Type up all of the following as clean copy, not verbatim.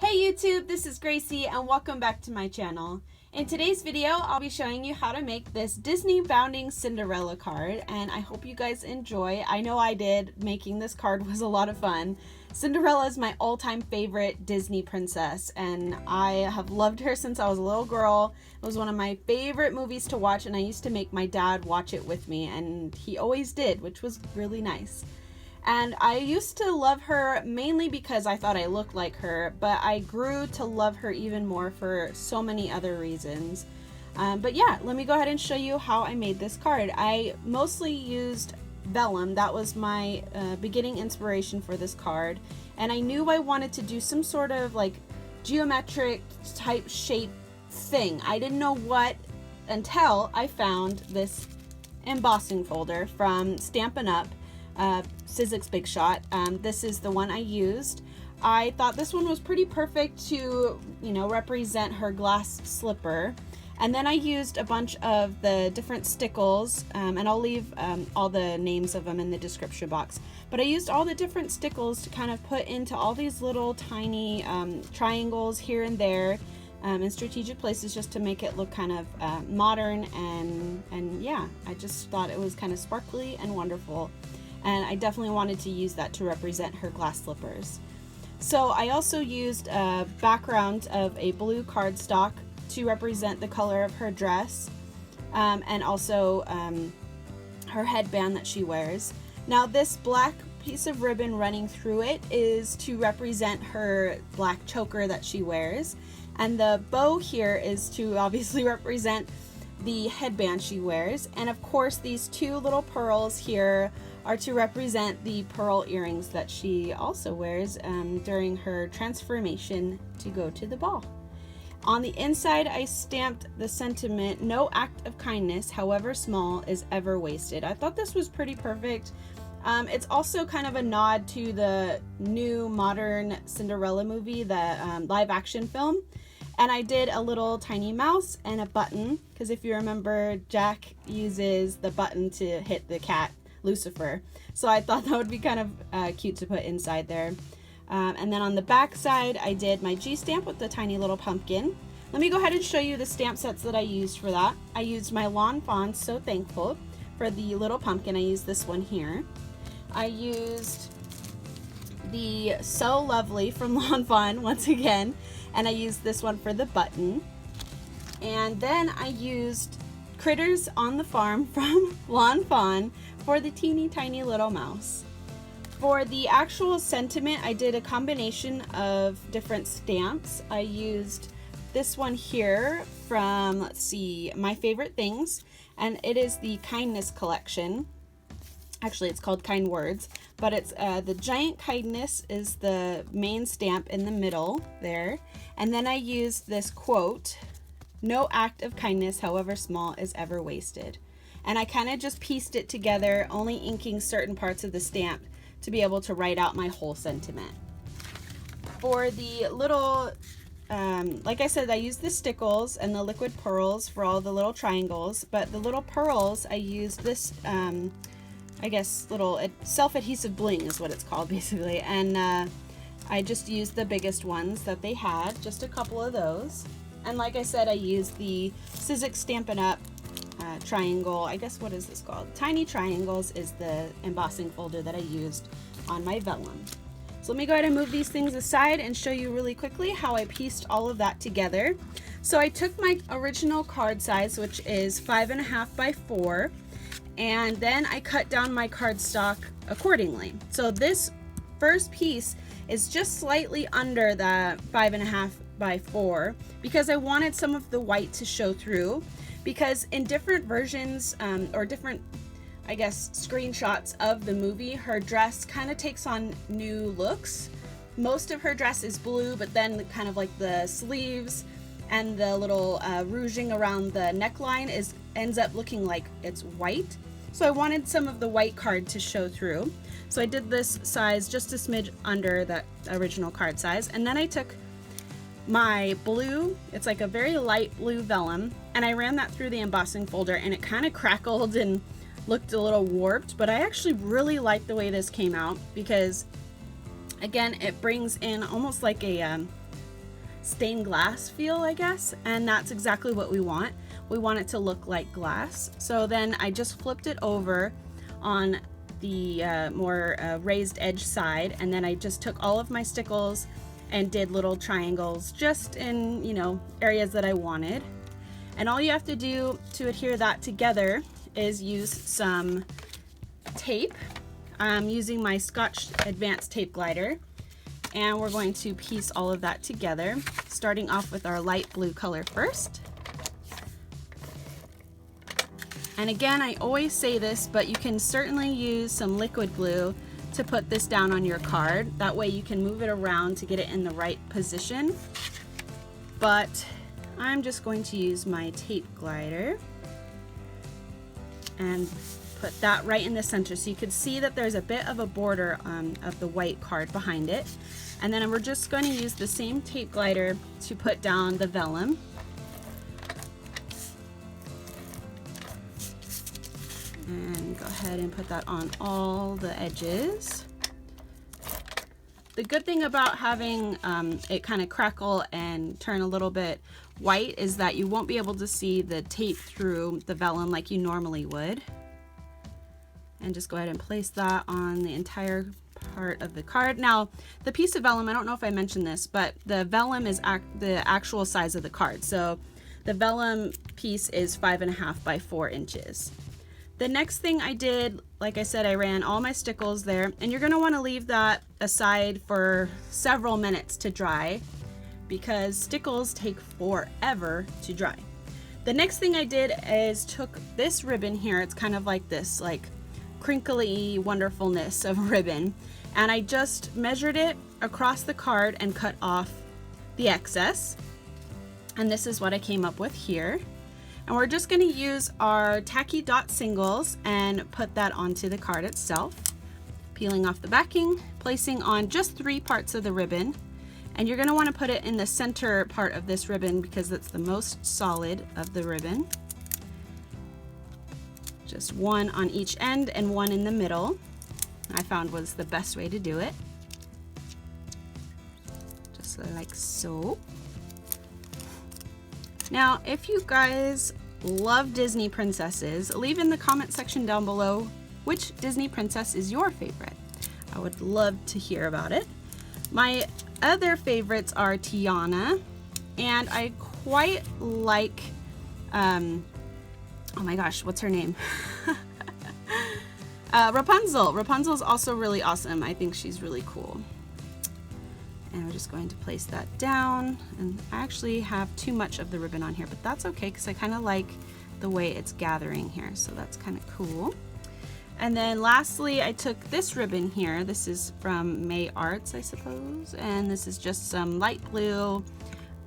Hey YouTube, this is Gracie and welcome back to my channel. In today's video, I'll be showing you how to make this Disneybounding Cinderella card, and I hope you guys enjoy. I know I did. Making this card was a lot of fun. Cinderella is my all-time favorite Disney princess, and I have loved her since I was a little girl. It was one of my favorite movies to watch, and I used to make my dad watch it with me, and he always did, which was really nice. And I used to love her mainly because I thought I looked like her, but I grew to love her even more for so many other reasons. But yeah, let me go ahead and show you how I made this card. I mostly used Velum. That was my beginning inspiration for this card. And I knew I wanted to do some sort of like geometric type shape thing. I didn't know what until I found this embossing folder from Stampin' Up! Sizzix Big Shot. This is the one I used. I thought this one was pretty perfect to, represent her glass slipper. And then I used a bunch of the different Stickles, and I'll leave all the names of them in the description box. But I used all the different Stickles to kind of put into all these little tiny triangles here and there in strategic places, just to make it look kind of modern, and yeah, I just thought it was kind of sparkly and wonderful. And I definitely wanted to use that to represent her glass slippers. So I also used a background of a blue cardstock to represent the color of her dress, and also her headband that she wears. Now this black piece of ribbon running through it is to represent her black choker that she wears, and the bow here is to obviously represent the headband she wears. And of course these two little pearls here are to represent the pearl earrings that she also wears during her transformation to go to the ball. On the inside, I stamped the sentiment, "No act of kindness, however small, is ever wasted." I thought this was pretty perfect. It's also kind of a nod to the new modern Cinderella movie, the live action film. And I did a little tiny mouse and a button, because if you remember, Jack uses the button to hit the cat Lucifer. So I thought that would be kind of cute to put inside there. And then on the back side, I did my G stamp with the tiny little pumpkin. Let me go ahead and show you the stamp sets that I used for that. I used my Lawn Fawn So Thankful for the little pumpkin. I used this one here. I used the So Lovely from Lawn Fawn once again, and I used this one for the button. And then I used Critters on the Farm from Lawn Fawn for the teeny tiny little mouse. For the actual sentiment, I did a combination of different stamps. I used this one here from, let's see, My Favorite Things, and it is the Kindness collection. Actually, it's called Kind Words, but it's the giant kindness is the main stamp in the middle there. And then I used this quote, "No act of kindness, however small, is ever wasted." And I kind of just pieced it together, only inking certain parts of the stamp to be able to write out my whole sentiment. For the little, like I said, I used the Stickles and the liquid pearls for all the little triangles, but the little pearls, I used this, I guess, little self-adhesive bling is what it's called basically. And I just used the biggest ones that they had, just a couple of those. And like I said, I used the Sizzix Stampin' Up! Triangle, I guess, what is this called? Tiny Triangles is the embossing folder that I used on my vellum. So let me go ahead and move these things aside and show you really quickly how I pieced all of that together. So I took my original card size, which is 5.5 by 4, and then I cut down my cardstock accordingly. So this first piece is just slightly under the 5.5 by 4 because I wanted some of the white to show through, because in different versions or different, I guess, screenshots of the movie, her dress kind of takes on new looks. Most of her dress is blue, but then kind of like the sleeves and the little rouging around the neckline ends up looking like it's white. So I wanted some of the white card to show through. So I did this size just a smidge under that original card size. And then I took my blue, it's like a very light blue vellum, and I ran that through the embossing folder, and it kind of crackled and looked a little warped, but I actually really like the way this came out because, again, it brings in almost like a stained glass feel, I guess, and that's exactly what we want. We want it to look like glass. So then I just flipped it over on the more raised edge side, and then I just took all of my stickles and did little triangles just in, you know, areas that I wanted. And all you have to do to adhere that together is use some tape. I'm using my Scotch Advanced Tape Glider, and we're going to piece all of that together, starting off with our light blue color first. And again, I always say this, but you can certainly use some liquid glue to put this down on your card. That way you can move it around to get it in the right position. But I'm just going to use my tape glider and put that right in the center, so you can see that there's a bit of a border of the white card behind it. And then we're just going to use the same tape glider to put down the vellum. And go ahead and put that on all the edges. The good thing about having it kind of crackle and turn a little bit white is that you won't be able to see the tape through the vellum like you normally would. And just go ahead and place that on the entire part of the card. Now, the piece of vellum, I don't know if I mentioned this, but the vellum is the actual size of the card. So the vellum piece is 5.5 by 4 inches. The next thing I did, like I said, I ran all my stickles there, and you're going to want to leave that aside for several minutes to dry because stickles take forever to dry. The next thing I did is took this ribbon here. It's kind of like this crinkly wonderfulness of ribbon, and I just measured it across the card and cut off the excess, and this is what I came up with here. And we're just going to use our Tacky Dot Singles and put that onto the card itself, peeling off the backing, placing on just 3 parts of the ribbon, and you're going to want to put it in the center part of this ribbon because it's the most solid of the ribbon. Just 1 on each end and 1 in the middle, I found was the best way to do it. Just like so. Now, if you guys love Disney princesses, leave in the comment section down below which Disney princess is your favorite. I would love to hear about it. My other favorites are Tiana, and I quite like, oh my gosh, what's her name? Rapunzel. Rapunzel is also really awesome. I think she's really cool. And we're just going to place that down, and I actually have too much of the ribbon on here, but that's okay because I kind of like the way it's gathering here, so that's kind of cool. And then lastly, I took this ribbon here. This is from May Arts, I suppose, and this is just some light blue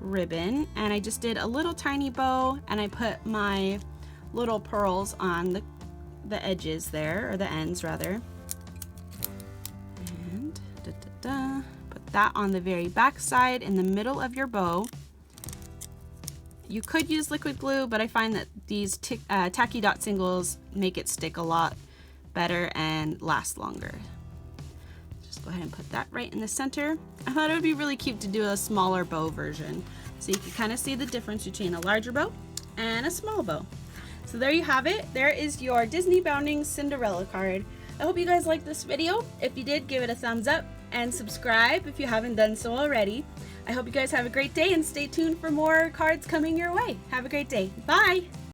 ribbon, and I just did a little tiny bow, and I put my little pearls on the edges there, or the ends rather, and that on the very back side in the middle of your bow. You could use liquid glue, but I find that these Tacky Dot Singles make it stick a lot better and last longer. Just go ahead and put that right in the center. I thought it would be really cute to do a smaller bow version, so you can kind of see the difference between a larger bow and a small bow. So there you have it. There is your Disneybounding Cinderella card. I hope you guys liked this video. If you did, give it a thumbs up and subscribe if you haven't done so already. I hope you guys have a great day and stay tuned for more cards coming your way. Have a great day. Bye!